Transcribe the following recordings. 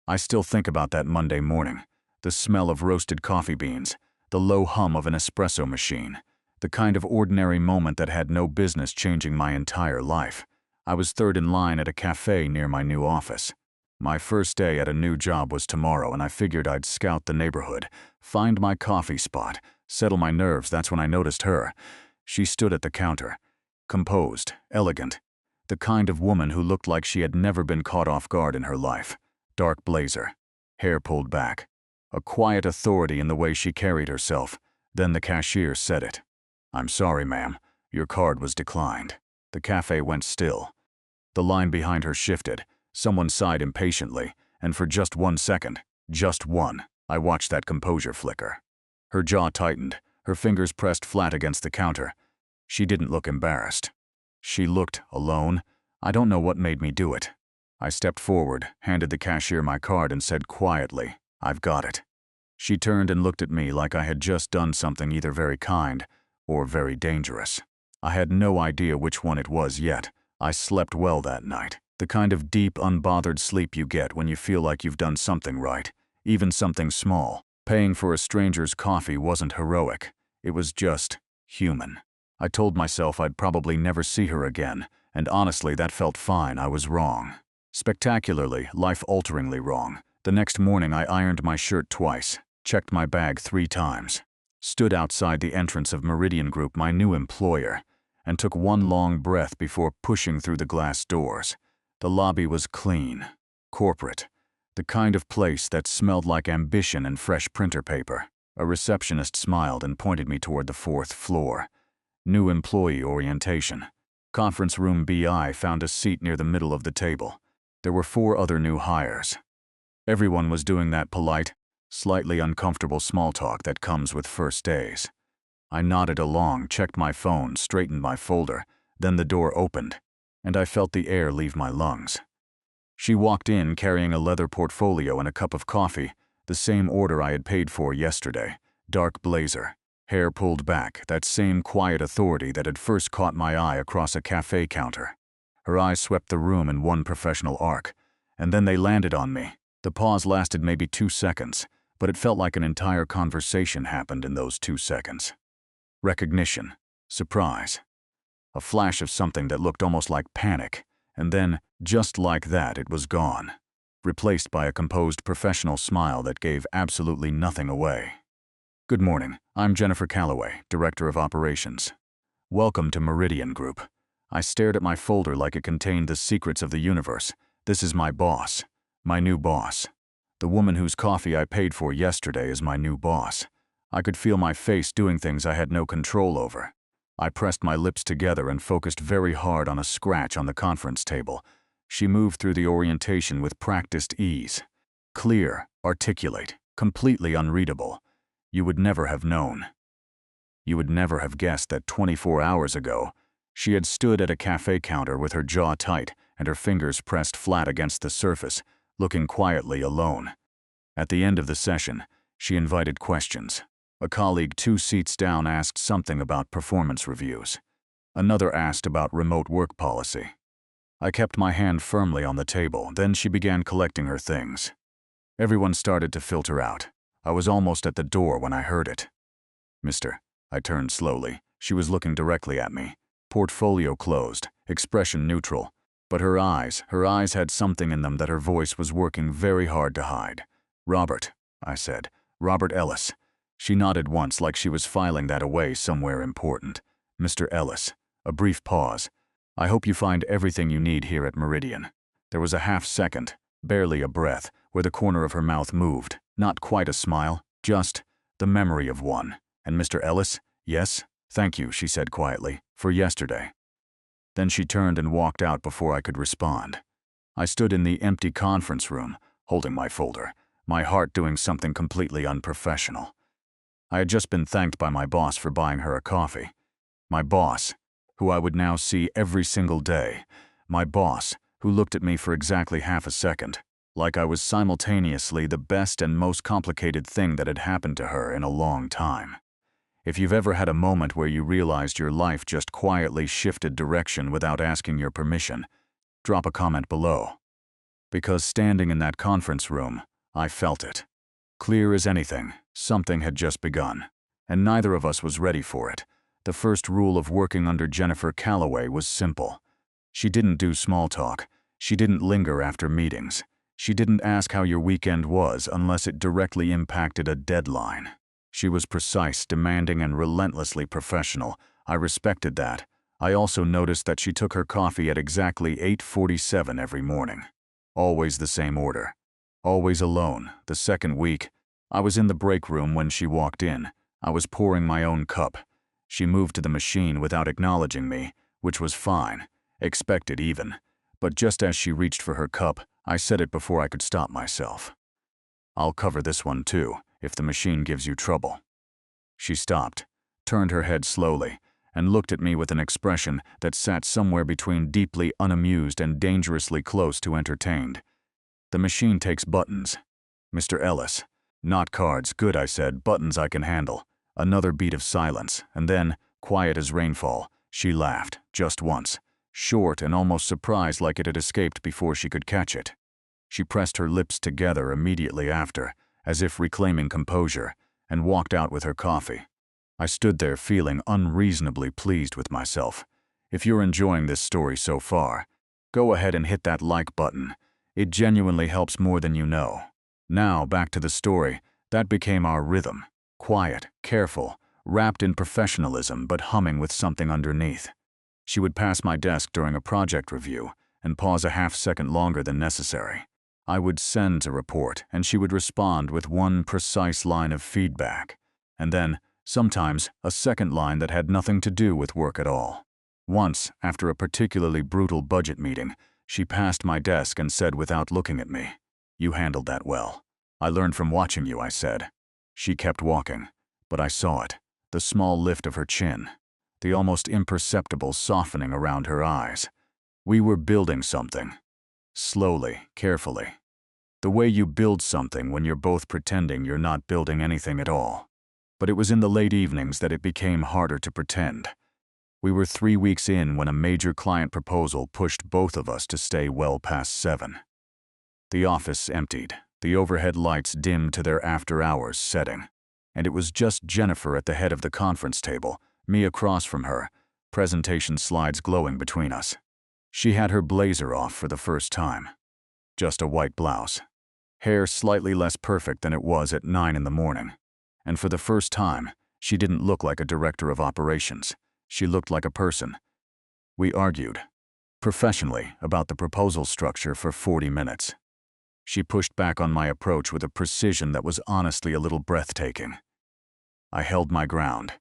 I still think about that Monday morning. The smell of roasted coffee beans, the low hum of an espresso machine, the kind of ordinary moment that had no business changing my entire life. I was third in line at a cafe near my new office. My first day at a new job was tomorrow, and I figured I'd scout the neighborhood, find my coffee spot, settle my nerves. That's when I noticed her. She stood at the counter, composed, elegant, the kind of woman who looked like she had never been caught off guard in her life. Dark blazer, hair pulled back, a quiet authority in the way she carried herself. Then the cashier said it. "I'm sorry, ma'am. Your card was declined." The cafe went still. The line behind her shifted. Someone sighed impatiently, and for just 1 second, just one, I watched that composure flicker. Her jaw tightened, her fingers pressed flat against the counter. She didn't look embarrassed. She looked alone. I don't know what made me do it. I stepped forward, handed the cashier my card, and said quietly, "I've got it." She turned and looked at me like I had just done something either very kind or very dangerous. I had no idea which one it was yet. I slept well that night. The kind of deep, unbothered sleep you get when you feel like you've done something right, even something small. Paying for a stranger's coffee wasn't heroic. It was just human. I told myself I'd probably never see her again, and honestly, that felt fine. I was wrong. Spectacularly, life-alteringly wrong. The next morning, I ironed my shirt twice, checked my bag 3 times, stood outside the entrance of Meridian Group, my new employer, and took one long breath before pushing through the glass doors. The lobby was clean, corporate, the kind of place that smelled like ambition and fresh printer paper. A receptionist smiled and pointed me toward the 4th floor. New employee orientation. Conference room B. I found a seat near the middle of the table. There were 4 other new hires. Everyone was doing that polite, slightly uncomfortable small talk that comes with first days. I nodded along, checked my phone, straightened my folder. Then the door opened, and I felt the air leave my lungs. She walked in carrying a leather portfolio and a cup of coffee, the same order I had paid for yesterday. Dark blazer, hair pulled back, that same quiet authority that had first caught my eye across a cafe counter. Her eyes swept the room in one professional arc, and then they landed on me. The pause lasted maybe 2 seconds, but it felt like an entire conversation happened in those 2 seconds. Recognition, surprise, a flash of something that looked almost like panic, and then, just like that, it was gone, replaced by a composed professional smile that gave absolutely nothing away. "Good morning. I'm Jennifer Calloway, Director of Operations. Welcome to Meridian Group." I stared at my folder like it contained the secrets of the universe. "This is my boss, my new boss. The woman whose coffee I paid for yesterday is my new boss." I could feel my face doing things I had no control over. I pressed my lips together and focused very hard on a scratch on the conference table. She moved through the orientation with practiced ease. Clear, articulate, completely unreadable. You would never have known. You would never have guessed that 24 hours ago, she had stood at a cafe counter with her jaw tight and her fingers pressed flat against the surface, looking quietly alone. At the end of the session, she invited questions. A colleague 2 seats down asked something about performance reviews. Another asked about remote work policy. I kept my hand firmly on the table, then she began collecting her things. Everyone started to filter out. I was almost at the door when I heard it. "Mr." I turned slowly. She was looking directly at me. Portfolio closed, expression neutral. But her eyes had something in them that her voice was working very hard to hide. "Robert," I said. "Robert Ellis." She nodded once like she was filing that away somewhere important. "Mr. Ellis." A brief pause. "I hope you find everything you need here at Meridian." There was a half second, barely a breath, where the corner of her mouth moved. Not quite a smile, just the memory of one. "And Mr. Ellis?" "Yes, thank you," she said quietly, "for yesterday." Then she turned and walked out before I could respond. I stood in the empty conference room, holding my folder, my heart doing something completely unprofessional. I had just been thanked by my boss for buying her a coffee. My boss, who I would now see every single day. My boss, who looked at me for exactly half a second, like I was simultaneously the best and most complicated thing that had happened to her in a long time. If you've ever had a moment where you realized your life just quietly shifted direction without asking your permission, drop a comment below. Because standing in that conference room, I felt it. Clear as anything, something had just begun, and neither of us was ready for it. The first rule of working under Jennifer Calloway was simple. She didn't do small talk. She didn't linger after meetings. She didn't ask how your weekend was unless it directly impacted a deadline. She was precise, demanding, and relentlessly professional. I respected that. I also noticed that she took her coffee at exactly 8:47 every morning. Always the same order. Always alone. The second week, I was in the break room when she walked in. I was pouring my own cup. She moved to the machine without acknowledging me, which was fine, expected even. But just as she reached for her cup, I said it before I could stop myself. "I'll cover this one too, if the machine gives you trouble." She stopped, turned her head slowly, and looked at me with an expression that sat somewhere between deeply unamused and dangerously close to entertained. "The machine takes buttons, Mr. Ellis." "Not cards." "Good," I said. "Buttons I can handle." Another beat of silence, and then, quiet as rainfall, she laughed, just once, short and almost surprised, like it had escaped before she could catch it. She pressed her lips together immediately after, as if reclaiming composure, and walked out with her coffee. I stood there feeling unreasonably pleased with myself. If you're enjoying this story so far, go ahead and hit that like button. It genuinely helps more than you know. Now, back to the story. That became our rhythm. Quiet, careful, wrapped in professionalism but humming with something underneath. She would pass my desk during a project review and pause a half-second longer than necessary. I would send a report, and she would respond with one precise line of feedback. And then, sometimes, a second line that had nothing to do with work at all. Once, after a particularly brutal budget meeting, she passed my desk and said without looking at me, "You handled that well." "I learned from watching you," I said. She kept walking, but I saw it, the small lift of her chin, the almost imperceptible softening around her eyes. We were building something. Slowly, carefully. The way you build something when you're both pretending you're not building anything at all. But it was in the late evenings that it became harder to pretend. We were 3 weeks in when a major client proposal pushed both of us to stay well past 7. The office emptied, the overhead lights dimmed to their after-hours setting, and it was just Jennifer at the head of the conference table, me across from her, presentation slides glowing between us. She had her blazer off for the first time. Just a white blouse. Hair slightly less perfect than it was at 9 in the morning. And for the first time, she didn't look like a director of operations. She looked like a person. We argued, professionally, about the proposal structure for 40 minutes. She pushed back on my approach with a precision that was honestly a little breathtaking. I held my ground.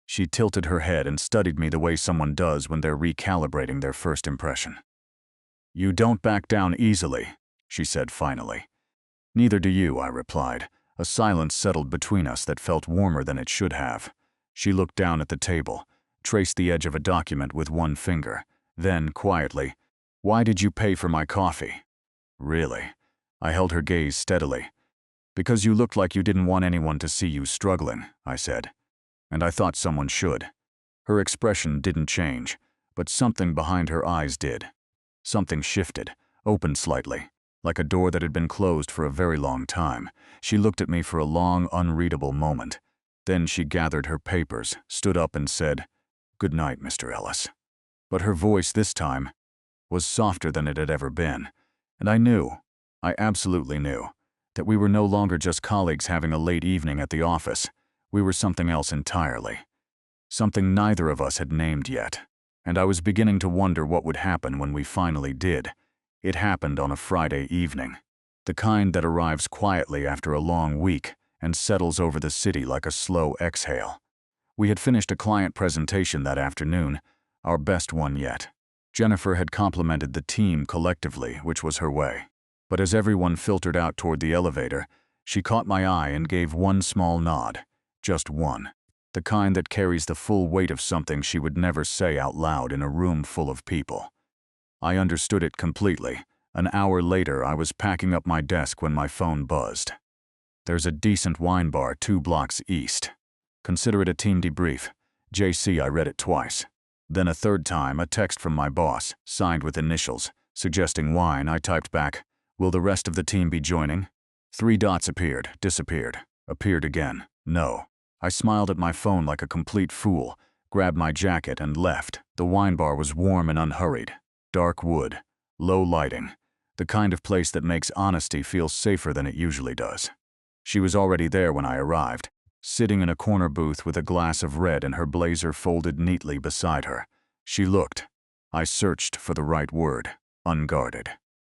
She tilted her head and studied me the way someone does when they're recalibrating their first impression. "You don't back down easily," she said finally. "Neither do you," I replied. A silence settled between us that felt warmer than it should have. She looked down at the table, traced the edge of a document with one finger, then, quietly, "Why did you pay for my coffee?" "Really?" I held her gaze steadily. "Because you looked like you didn't want anyone to see you struggling," I said. And I thought someone should. Her expression didn't change, but something behind her eyes did. Something shifted, opened slightly, like a door that had been closed for a very long time. She looked at me for a long, unreadable moment. Then she gathered her papers, stood up and said, "Good night, Mr. Ellis." But her voice this time was softer than it had ever been. And I absolutely knew, that we were no longer just colleagues having a late evening at the office. We were something else entirely. Something neither of us had named yet. And I was beginning to wonder what would happen when we finally did. It happened on a Friday evening. The kind that arrives quietly after a long week and settles over the city like a slow exhale. We had finished a client presentation that afternoon, our best one yet. Jennifer had complimented the team collectively, which was her way. But as everyone filtered out toward the elevator, she caught my eye and gave one small nod. Just one. The kind that carries the full weight of something she would never say out loud in a room full of people. I understood it completely. An hour later, I was packing up my desk when my phone buzzed. "There's a decent wine bar 2 blocks east. Consider it a team debrief. JC." I read it twice. Then a third time, a text from my boss, signed with initials, suggesting wine. I typed back, Will the rest of the team be joining? 3 dots appeared, disappeared, appeared again. No. I smiled at my phone like a complete fool, grabbed my jacket and left. The wine bar was warm and unhurried. Dark wood, low lighting, the kind of place that makes honesty feel safer than it usually does. She was already there when I arrived, sitting in a corner booth with a glass of red and her blazer folded neatly beside her. She looked. I searched for the right word. Unguarded.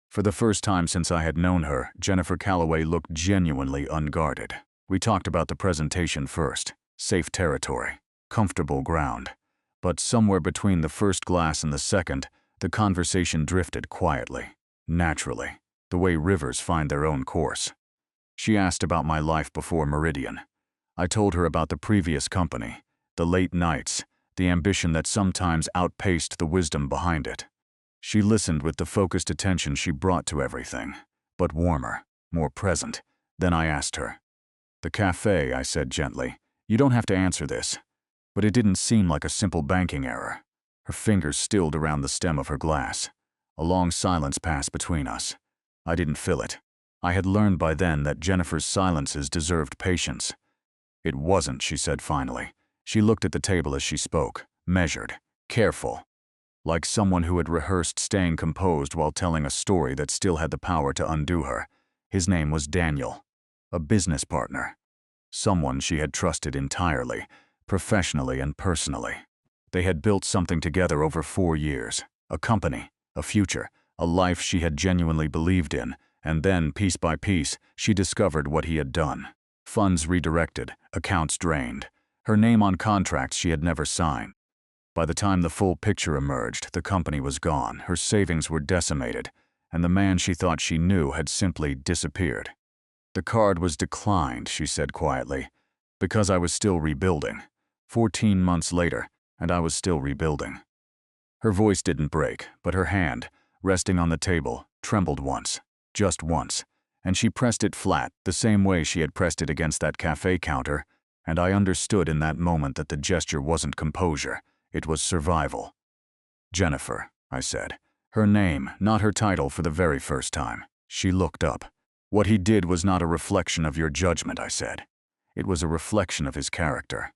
For the first time since I had known her, Jennifer Calloway looked genuinely unguarded. We talked about the presentation first. Safe territory. Comfortable ground. But somewhere between the first glass and the second, the conversation drifted quietly, naturally, the way rivers find their own course. She asked about my life before Meridian. I told her about the previous company, the late nights, the ambition that sometimes outpaced the wisdom behind it. She listened with the focused attention she brought to everything, but warmer, more present. Then I asked her. The cafe, I said gently. You don't have to answer this. But it didn't seem like a simple banking error. Her fingers stilled around the stem of her glass. A long silence passed between us. I didn't fill it. I had learned by then that Jennifer's silences deserved patience. It wasn't, she said finally. She looked at the table as she spoke, measured, careful, like someone who had rehearsed staying composed while telling a story that still had the power to undo her. His name was Daniel, a business partner, someone she had trusted entirely, professionally and personally. They had built something together over 4 years, a company, a future, a life she had genuinely believed in, and then, piece by piece, she discovered what he had done. Funds redirected, accounts drained, her name on contracts she had never signed. By the time the full picture emerged, the company was gone, her savings were decimated, and the man she thought she knew had simply disappeared. The card was declined, she said quietly, because I was still rebuilding. 14 months later, and I was still rebuilding. Her voice didn't break, but her hand, resting on the table, trembled once, just once, and she pressed it flat, the same way she had pressed it against that cafe counter, and I understood in that moment that the gesture wasn't composure, it was survival. Jennifer, I said. Her name, not her title, for the very first time. She looked up. What he did was not a reflection of your judgment, I said. It was a reflection of his character.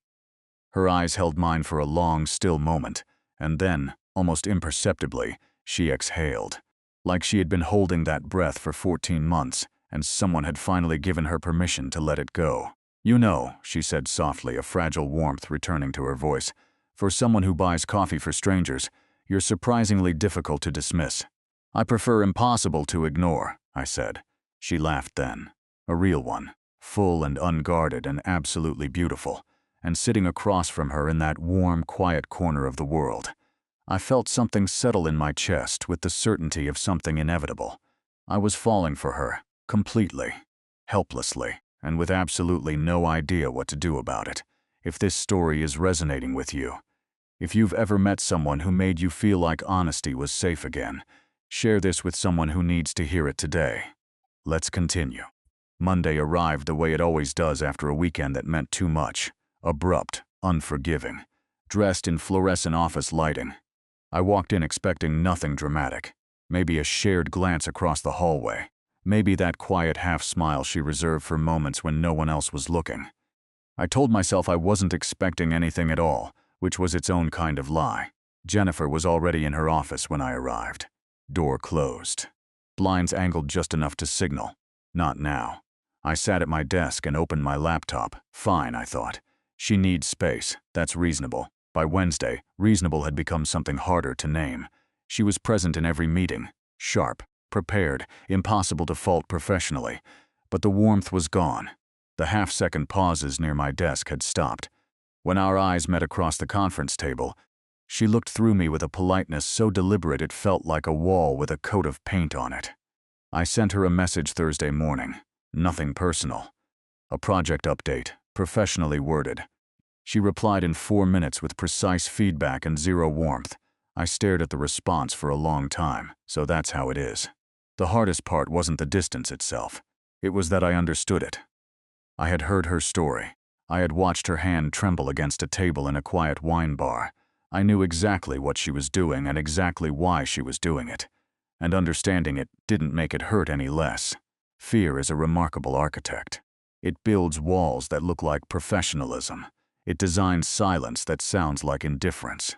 Her eyes held mine for a long, still moment, and then, almost imperceptibly, she exhaled, like she had been holding that breath for 14 months, and someone had finally given her permission to let it go. You know, she said softly, a fragile warmth returning to her voice, for someone who buys coffee for strangers, you're surprisingly difficult to dismiss. I prefer impossible to ignore, I said. She laughed then. A real one, full and unguarded and absolutely beautiful, and sitting across from her in that warm, quiet corner of the world. I felt something settle in my chest with the certainty of something inevitable. I was falling for her, completely, helplessly, and with absolutely no idea what to do about it. If this story is resonating with you, if you've ever met someone who made you feel like honesty was safe again, share this with someone who needs to hear it today. Let's continue. Monday arrived the way it always does after a weekend that meant too much. Abrupt, unforgiving, dressed in fluorescent office lighting. I walked in expecting nothing dramatic. Maybe a shared glance across the hallway. Maybe that quiet half-smile she reserved for moments when no one else was looking. I told myself I wasn't expecting anything at all, which was its own kind of lie. Jennifer was already in her office when I arrived. Door closed. Blinds angled just enough to signal. Not now. I sat at my desk and opened my laptop. Fine, I thought. She needs space. That's reasonable. By Wednesday, reasonable had become something harder to name. She was present in every meeting. Sharp, prepared, impossible to fault professionally. But the warmth was gone. The half-second pauses near my desk had stopped. When our eyes met across the conference table, she looked through me with a politeness so deliberate it felt like a wall with a coat of paint on it. I sent her a message Thursday morning. Nothing personal. A project update, professionally worded. She replied in 4 minutes with precise feedback and zero warmth. I stared at the response for a long time, so that's how it is. The hardest part wasn't the distance itself. It was that I understood it. I had heard her story. I had watched her hand tremble against a table in a quiet wine bar. I knew exactly what she was doing and exactly why she was doing it. and understanding it didn't make it hurt any less. Fear is a remarkable architect. It builds walls that look like professionalism. It designs silence that sounds like indifference.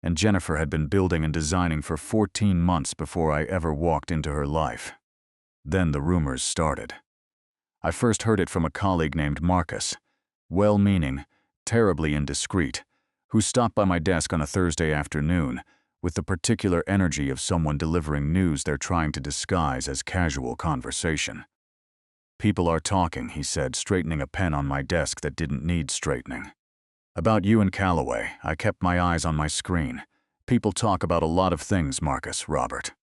And Jennifer had been building and designing for 14 months before I ever walked into her life. Then the rumors started. I first heard it from a colleague named Marcus, well-meaning, terribly indiscreet, who stopped by my desk on a Thursday afternoon with the particular energy of someone delivering news they're trying to disguise as casual conversation. "People are talking," he said, straightening a pen on my desk that didn't need straightening. "About you and Calloway." I kept my eyes on my screen. "People talk about a lot of things, Marcus, Robert."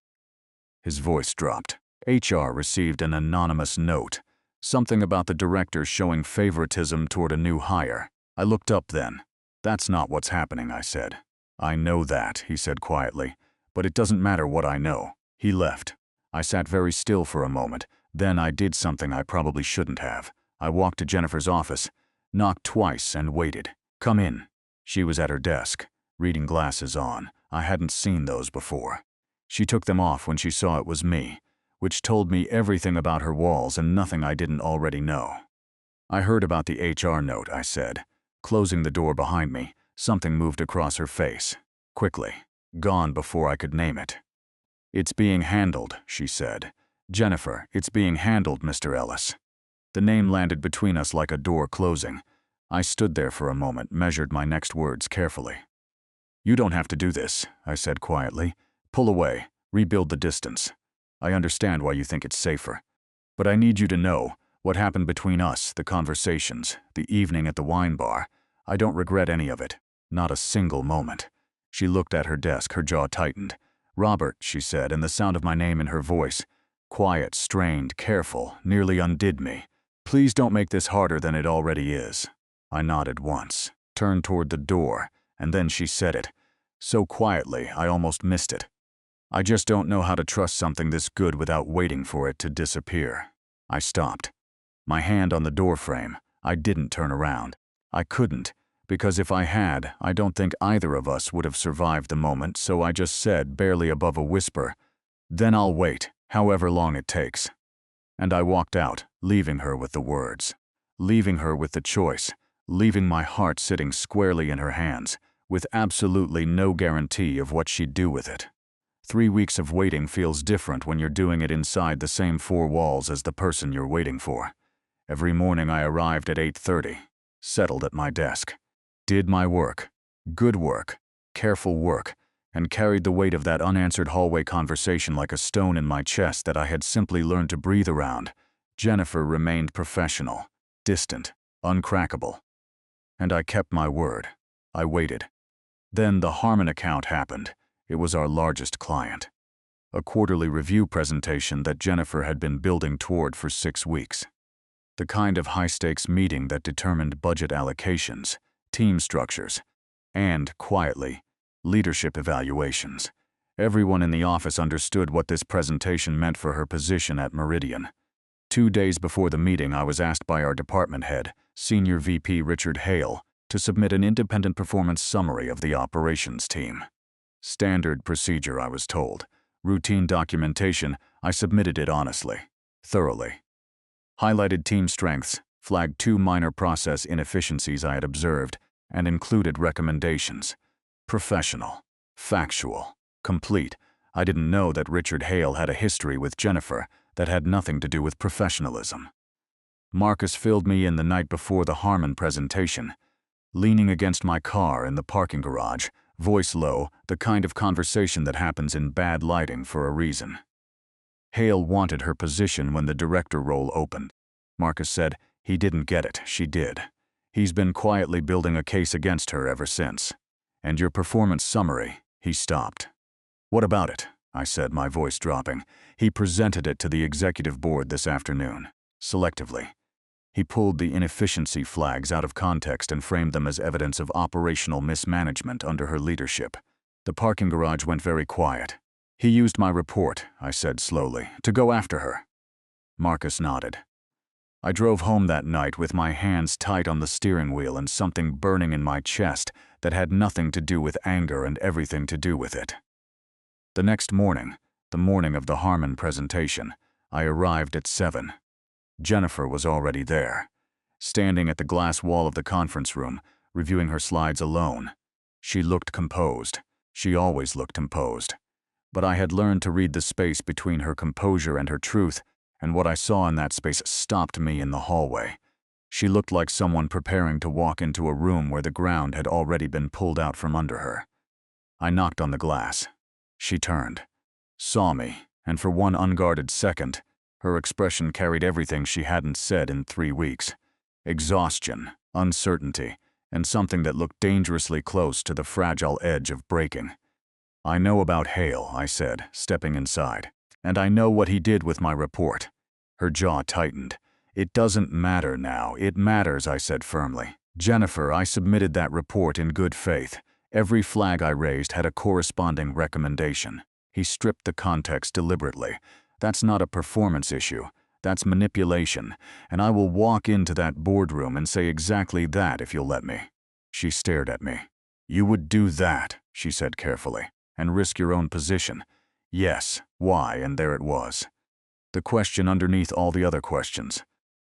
His voice dropped. HR received an anonymous note. Something about the director showing favoritism toward a new hire. I looked up then. "That's not what's happening," I said. "I know that," he said quietly, "but it doesn't matter what I know." He left. I sat very still for a moment. Then I did something I probably shouldn't have. I walked to Jennifer's office, knocked twice, and waited. "Come in." She was at her desk, reading glasses on. I hadn't seen those before. She took them off when she saw it was me, which told me everything about her walls and nothing I didn't already know. "I heard about the HR note," I said. Closing the door behind me, something moved across her face. Quickly. Gone before I could name it. "It's being handled," she said. "Jennifer, it's being handled, Mr. Ellis." The name landed between us like a door closing. I stood there for a moment, measured my next words carefully. "You don't have to do this," I said quietly. "Pull away. Rebuild the distance. I understand why you think it's safer. But I need you to know what happened between us, the conversations, the evening at the wine bar. I don't regret any of it. Not a single moment." She looked at her desk, her jaw tightened. "Robert," she said, and the sound of my name in her voice, quiet, strained, careful, nearly undid me. "Please don't make this harder than it already is." I nodded once, turned toward the door, and then she said it. So quietly, I almost missed it. "I just don't know how to trust something this good without waiting for it to disappear." I stopped. My hand on the doorframe. I didn't turn around. I couldn't, because if I had, I don't think either of us would have survived the moment, so I just said, barely above a whisper, "Then I'll wait, however long it takes." And I walked out, leaving her with the words. Leaving her with the choice. Leaving my heart sitting squarely in her hands, with absolutely no guarantee of what she'd do with it. 3 weeks of waiting feels different when you're doing it inside the same 4 walls as the person you're waiting for. Every morning I arrived at 8:30, settled at my desk, did my work, good work, careful work, and carried the weight of that unanswered hallway conversation like a stone in my chest that I had simply learned to breathe around. Jennifer remained professional, distant, uncrackable. And I kept my word. I waited. Then the Harmon account happened. It was our largest client. A quarterly review presentation that Jennifer had been building toward for 6 weeks. The kind of high-stakes meeting that determined budget allocations, team structures, and, quietly, leadership evaluations. Everyone in the office understood what this presentation meant for her position at Meridian. 2 days before the meeting, I was asked by our department head, Senior VP Richard Hale, to submit an independent performance summary of the operations team. Standard procedure, I was told. Routine documentation. I submitted it honestly, thoroughly. Highlighted team strengths, flagged 2 minor process inefficiencies I had observed, and included recommendations. Professional, factual, complete. I didn't know that Richard Hale had a history with Jennifer that had nothing to do with professionalism. Marcus filled me in the night before the Harmon presentation. Leaning against my car in the parking garage, voice low, the kind of conversation that happens in bad lighting for a reason. Hale wanted her position when the director role opened. Marcus said, "He didn't get it, she did. He's been quietly building a case against her ever since. And your performance summary," he stopped. "What about it?" I said, my voice dropping. "He presented it to the executive board this afternoon, selectively. He pulled the inefficiency flags out of context and framed them as evidence of operational mismanagement under her leadership." The parking garage went very quiet. "He used my report," I said slowly, "to go after her." Marcus nodded. I drove home that night with my hands tight on the steering wheel and something burning in my chest that had nothing to do with anger and everything to do with it. The next morning, the The morning of the Harmon presentation, I arrived at 7. Jennifer was already there, standing at the glass wall of the conference room, reviewing her slides alone. She looked composed. She always looked composed. But I had learned to read the space between her composure and her truth, and what I saw in that space stopped me in the hallway. She looked like someone preparing to walk into a room where the ground had already been pulled out from under her. I knocked on the glass. She turned, saw me, and for one unguarded second, her expression carried everything she hadn't said in 3 weeks. Exhaustion, uncertainty, and something that looked dangerously close to the fragile edge of breaking. "I know about Hale," I said, stepping inside, "and I know what he did with my report." Her jaw tightened. "It doesn't matter now. It matters," I said firmly. "Jennifer, I submitted that report in good faith. Every flag I raised had a corresponding recommendation." He stripped the context deliberately. "That's not a performance issue. That's manipulation, and I will walk into that boardroom and say exactly that if you'll let me." She stared at me. "You would do that," she said carefully, "and risk your own position?" "Yes. Why?" And there it was. The question underneath all the other questions.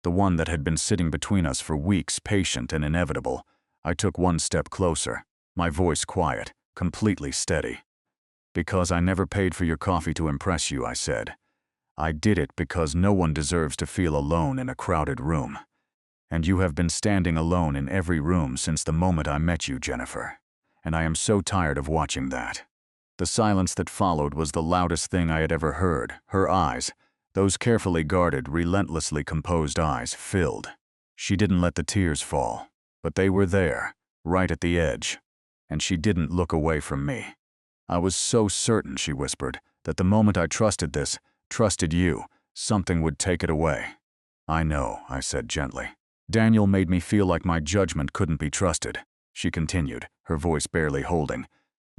The one that had been sitting between us for weeks, patient and inevitable. I took one step closer, my voice quiet, completely steady. "Because I never paid for your coffee to impress you," I said. "I did it because no one deserves to feel alone in a crowded room. And you have been standing alone in every room since the moment I met you, Jennifer. And I am so tired of watching that." The silence that followed was the loudest thing I had ever heard. Her eyes, those carefully guarded, relentlessly composed eyes, filled. She didn't let the tears fall, but they were there, right at the edge. And she didn't look away from me. "I was so certain," she whispered, "that the moment I trusted you, something would take it away." "I know," I said gently. "Daniel made me feel like my judgment couldn't be trusted," she continued, her voice barely holding.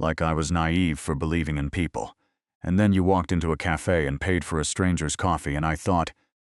"Like I was naive for believing in people. And then you walked into a cafe and paid for a stranger's coffee, and I thought—"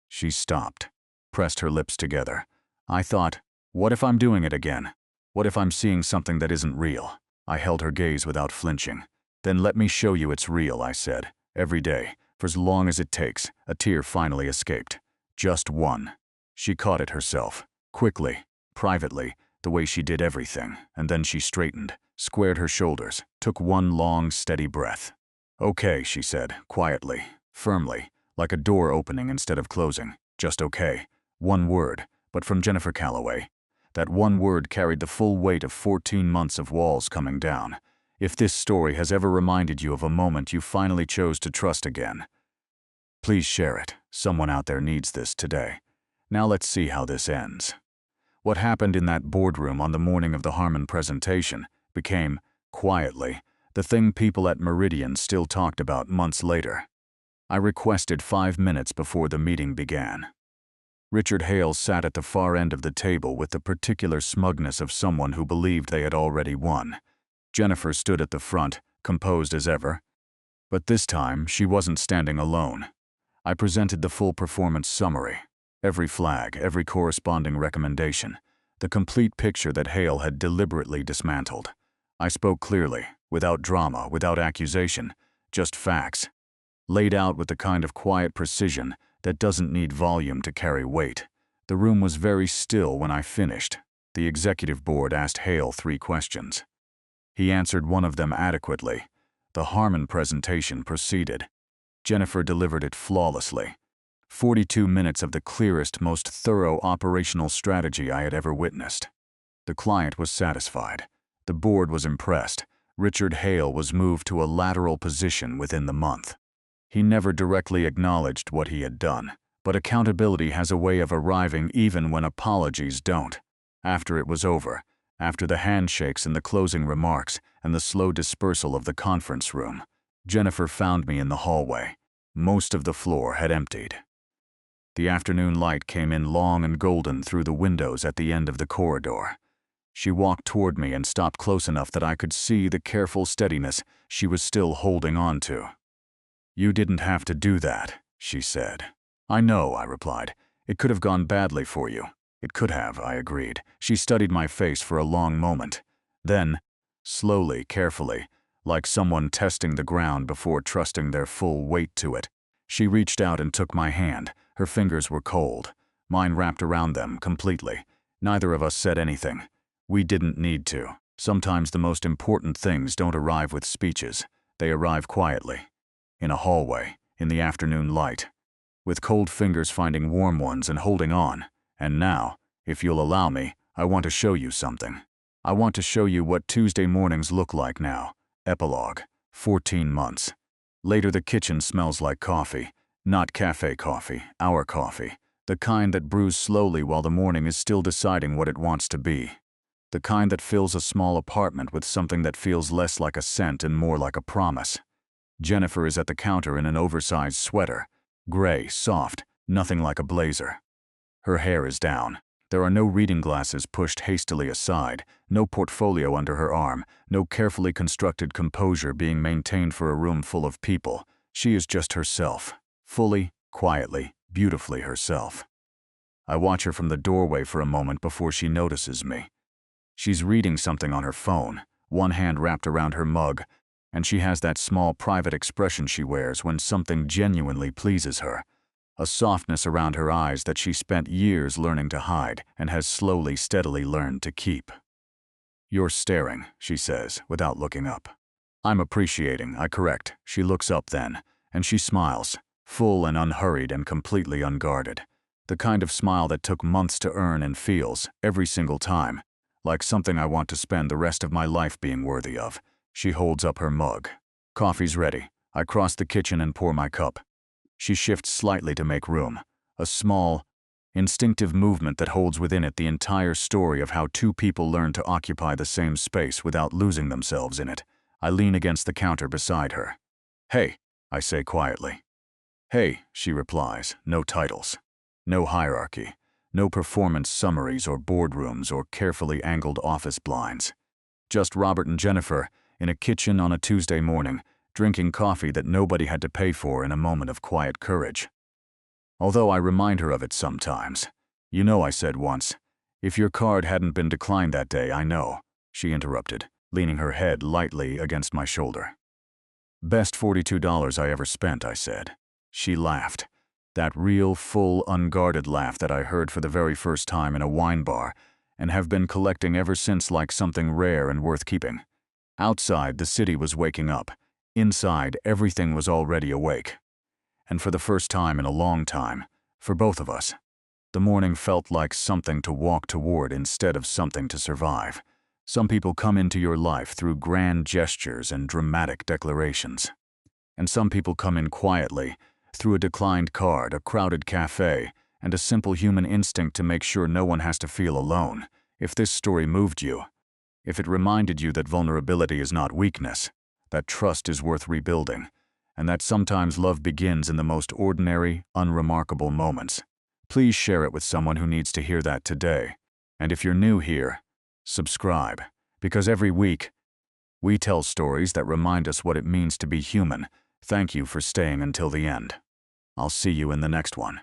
She stopped, pressed her lips together. "I thought, what if I'm doing it again? What if I'm seeing something that isn't real?" I held her gaze without flinching. "Then let me show you it's real," I said. "Every day, for as long as it takes." A tear finally escaped. Just one. She caught it herself, quickly, privately, the way she did everything, and then she straightened, squared her shoulders, took one long, steady breath. "Okay," she said, quietly, firmly, like a door opening instead of closing. "Just okay." One word, but from Jennifer Calloway. That one word carried the full weight of 14 months of walls coming down. If this story has ever reminded you of a moment you finally chose to trust again, please share it. Someone out there needs this today. Now let's see how this ends. What happened in that boardroom on the morning of the Harmon presentation became, quietly, the thing people at Meridian still talked about months later. I requested 5 minutes before the meeting began. Richard Hale sat at the far end of the table with the particular smugness of someone who believed they had already won. Jennifer stood at the front, composed as ever. But this time, she wasn't standing alone. I presented the full performance summary. Every flag, every corresponding recommendation. The complete picture that Hale had deliberately dismantled. I spoke clearly, without drama, without accusation, just facts. Laid out with the kind of quiet precision that doesn't need volume to carry weight. The room was very still when I finished. The executive board asked Hale 3 questions. He answered one of them adequately. The Harmon presentation proceeded. Jennifer delivered it flawlessly. 42 minutes of the clearest, most thorough operational strategy I had ever witnessed. The client was satisfied. The board was impressed. Richard Hale was moved to a lateral position within the month. He never directly acknowledged what he had done, but accountability has a way of arriving even when apologies don't. After it was over, after the handshakes and the closing remarks and the slow dispersal of the conference room, Jennifer found me in the hallway. Most of the floor had emptied. The afternoon light came in long and golden through the windows at the end of the corridor. She walked toward me and stopped close enough that I could see the careful steadiness she was still holding on to. "You didn't have to do that," she said. "I know," I replied. "It could have gone badly for you." "It could have," I agreed. She studied my face for a long moment. Then, slowly, carefully, like someone testing the ground before trusting their full weight to it. She reached out and took my hand. Her fingers were cold. Mine wrapped around them completely. Neither of us said anything. We didn't need to. Sometimes the most important things don't arrive with speeches. They arrive quietly. In a hallway, in the afternoon light, with cold fingers finding warm ones and holding on. And now, if you'll allow me, I want to show you something. I want to show you what Tuesday mornings look like now. Epilogue. 14 months. Later, the kitchen smells like coffee. Not cafe coffee, our coffee. The kind that brews slowly while the morning is still deciding what it wants to be. The kind that fills a small apartment with something that feels less like a scent and more like a promise. Jennifer is at the counter in an oversized sweater. Gray, soft, nothing like a blazer. Her hair is down. There are no reading glasses pushed hastily aside, no portfolio under her arm, no carefully constructed composure being maintained for a room full of people. She is just herself. Fully, quietly, beautifully herself. I watch her from the doorway for a moment before she notices me. She's reading something on her phone, one hand wrapped around her mug, and she has that small private expression she wears when something genuinely pleases her. A softness around her eyes that she spent years learning to hide and has slowly, steadily learned to keep. "You're staring," she says, without looking up. "I'm appreciating," I correct. She looks up then, and she smiles, full and unhurried and completely unguarded. The kind of smile that took months to earn and feels, every single time, like something I want to spend the rest of my life being worthy of. She holds up her mug. Coffee's ready. I cross the kitchen and pour my cup. She shifts slightly to make room. A small, instinctive movement that holds within it the entire story of how two people learn to occupy the same space without losing themselves in it. I lean against the counter beside her. "Hey," I say quietly. "Hey," she replies, no titles. No hierarchy. No performance summaries or boardrooms or carefully angled office blinds. Just Robert and Jennifer, in a kitchen on a Tuesday morning, drinking coffee that nobody had to pay for in a moment of quiet courage. Although I remind her of it sometimes. "You know," I said once, "if your card hadn't been declined that day, I know," she interrupted, leaning her head lightly against my shoulder. "Best $42 I ever spent," I said. She laughed. That real, full, unguarded laugh that I heard for the very first time in a wine bar and have been collecting ever since like something rare and worth keeping. Outside, the city was waking up. Inside, everything was already awake. And for the first time in a long time, for both of us, the morning felt like something to walk toward instead of something to survive. Some people come into your life through grand gestures and dramatic declarations. And some people come in quietly, through a declined card, a crowded cafe, and a simple human instinct to make sure no one has to feel alone. If this story moved you, if it reminded you that vulnerability is not weakness, that trust is worth rebuilding, and that sometimes love begins in the most ordinary, unremarkable moments, please share it with someone who needs to hear that today. And if you're new here, subscribe, because every week, we tell stories that remind us what it means to be human. Thank you for staying until the end. I'll see you in the next one.